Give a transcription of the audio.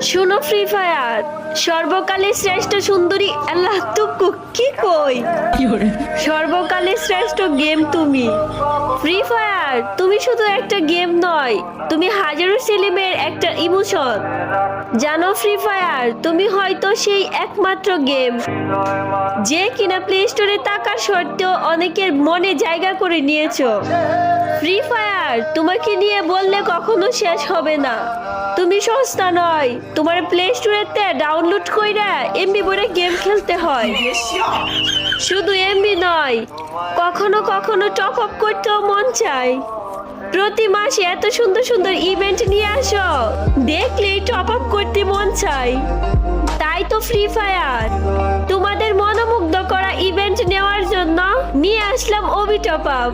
শুনো free fire সর্বকালের শ্রেষ্ঠ সুন্দরী আল্লাহ তুকু কি কই সর্বকালের শ্রেষ্ঠ গেম তুমি ফ্রি ফায়ার তুমি শুধু একটা গেম নয় তুমি হাজারো ছেলেমেয়ের একটা ইমোশন জানো ফ্রি ফায়ার তুমি হয়তো সেই একমাত্র গেম যে কিনা প্লে স্টোরে থাকার সত্ত্বেও অনেকের মনে জায়গা করে নিয়েছো ফ্রি ফায়ার তোমাকে নিয়ে বললে কখনো শেষ হবে না তুমি সস্তা নয় তোমার প্লে স্টোরেতে ডাউনলোড কইরা এমবি ভরে গেম খেলতে হয় শুধু এমবি নয় কখনো কখনো টপ আপ করতেও মন চায় প্রতি মাসে এত সুন্দর সুন্দর ইভেন্ট নিয়ে আসো দেখলেই টপ আপ করতে মন চায় তাই তো ফ্রি ফায়ার তোমাদের মনোমুগ্ধ করা ইভেন্ট নেওয়ার জন্য নিয়ে আসলাম ওবি টপ আপ